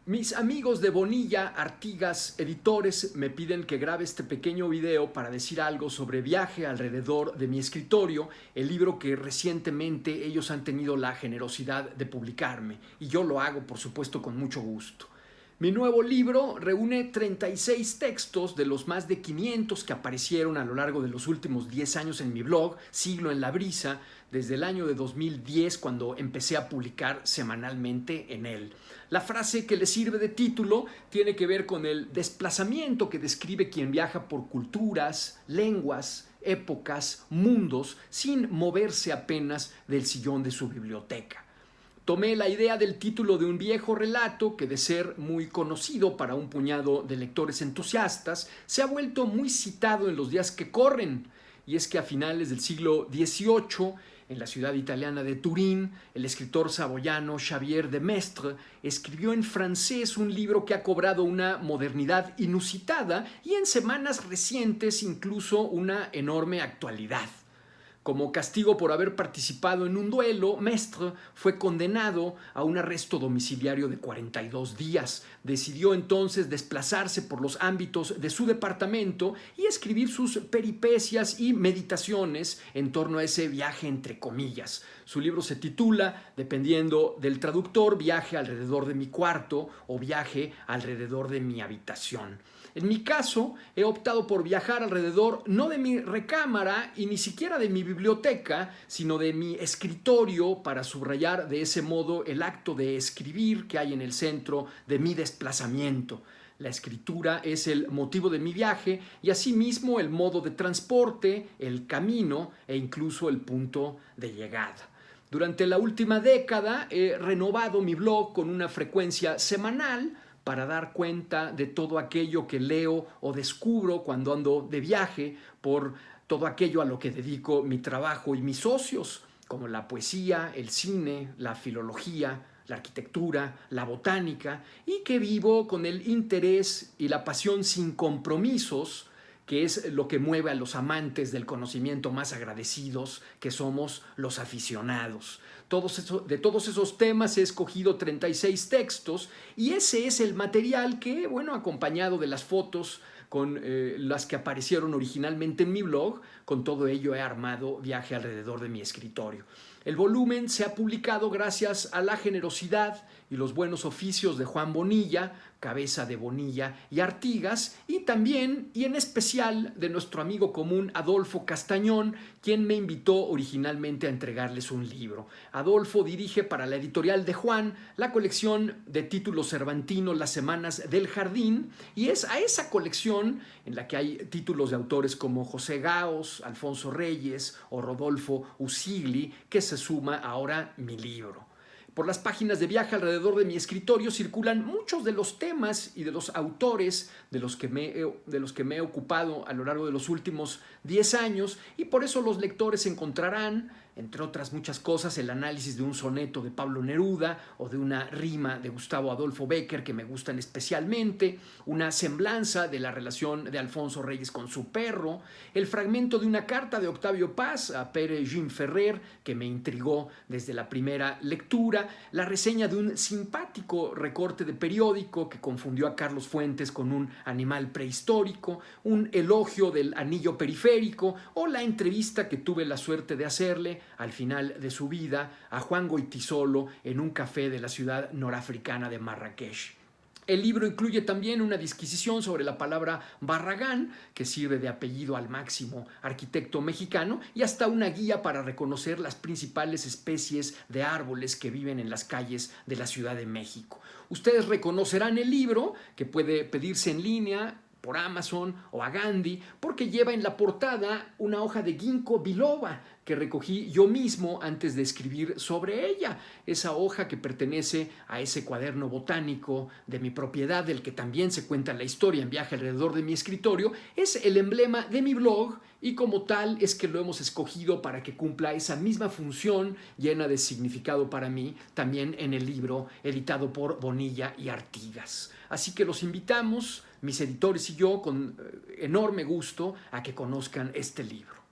Mis amigos de Bonilla, Artigas, editores, me piden que grabe este pequeño video para decir algo sobre Viaje alrededor de mi escritorio, el libro que recientemente ellos han tenido la generosidad de publicarme, y yo lo hago, por supuesto, con mucho gusto. Mi nuevo libro reúne 36 textos de los más de 500 que aparecieron a lo largo de los últimos 10 años en mi blog, Siglo en la Brisa, desde el año de 2010, cuando empecé a publicar semanalmente en él. La frase que le sirve de título tiene que ver con el desplazamiento que describe quien viaja por culturas, lenguas, épocas, mundos, sin moverse apenas del sillón de su biblioteca. Tomé la idea del título de un viejo relato que, de ser muy conocido para un puñado de lectores entusiastas, se ha vuelto muy citado en los días que corren. Y es que a finales del siglo XVIII, en la ciudad italiana de Turín, el escritor saboyano Xavier de Maistre escribió en francés un libro que ha cobrado una modernidad inusitada y en semanas recientes incluso una enorme actualidad. Como castigo por haber participado en un duelo, Maistre fue condenado a un arresto domiciliario de 42 días. Decidió entonces desplazarse por los ámbitos de su departamento y escribir sus peripecias y meditaciones en torno a ese viaje entre comillas. Su libro se titula, dependiendo del traductor, Viaje alrededor de mi cuarto o Viaje alrededor de mi habitación. En mi caso, he optado por viajar alrededor no de mi recámara y ni siquiera de mi biblioteca, sino de mi escritorio, para subrayar de ese modo el acto de escribir que hay en el centro de mi desplazamiento. La escritura es el motivo de mi viaje y asimismo el modo de transporte, el camino e incluso el punto de llegada. Durante la última década he renovado mi blog con una frecuencia semanal para dar cuenta de todo aquello que leo o descubro cuando ando de viaje, por todo aquello a lo que dedico mi trabajo y mis socios, como la poesía, el cine, la filología, la arquitectura, la botánica, y que vivo con el interés y la pasión sin compromisos, que es lo que mueve a los amantes del conocimiento más agradecidos, que somos los aficionados. De todos esos temas he escogido 36 textos y ese es el material que, bueno, acompañado de las fotos con las que aparecieron originalmente en mi blog, con todo ello he armado Viaje alrededor de mi escritorio. El volumen se ha publicado gracias a la generosidad y los buenos oficios de Juan Bonilla, cabeza de Bonilla y Artigas, y también y en especial de nuestro amigo común Adolfo Castañón, quien me invitó originalmente a entregarles un libro. Adolfo dirige para la editorial de Juan la colección de títulos cervantinos Las Semanas del Jardín, y es a esa colección en la que hay títulos de autores como José Gaos, Alfonso Reyes o Rodolfo Usigli, que se suma ahora mi libro. Por las páginas de Viaje alrededor de mi escritorio circulan muchos de los temas y de los autores de los que me he ocupado a lo largo de los últimos 10 años, y por eso los lectores encontrarán, entre otras muchas cosas, el análisis de un soneto de Pablo Neruda o de una rima de Gustavo Adolfo Bécquer que me gustan especialmente, una semblanza de la relación de Alfonso Reyes con su perro, el fragmento de una carta de Octavio Paz a Pere Jean Ferrer que me intrigó desde la primera lectura, la reseña de un simpático recorte de periódico que confundió a Carlos Fuentes con un animal prehistórico, un elogio del anillo periférico o la entrevista que tuve la suerte de hacerle al final de su vida a Juan Goytisolo en un café de la ciudad norafricana de Marrakech. El libro incluye también una disquisición sobre la palabra Barragán, que sirve de apellido al máximo arquitecto mexicano, y hasta una guía para reconocer las principales especies de árboles que viven en las calles de la Ciudad de México. Ustedes reconocerán el libro, que puede pedirse en línea por Amazon o a Gandhi, porque lleva en la portada una hoja de ginkgo biloba que recogí yo mismo antes de escribir sobre ella. Esa hoja, que pertenece a ese cuaderno botánico de mi propiedad, del que también se cuenta la historia en Viaje alrededor de mi escritorio, es el emblema de mi blog, y como tal es que lo hemos escogido para que cumpla esa misma función llena de significado para mí también en el libro editado por Bonilla y Artigas. Así que los invitamos, mis editores y yo, con enorme gusto, a que conozcan este libro.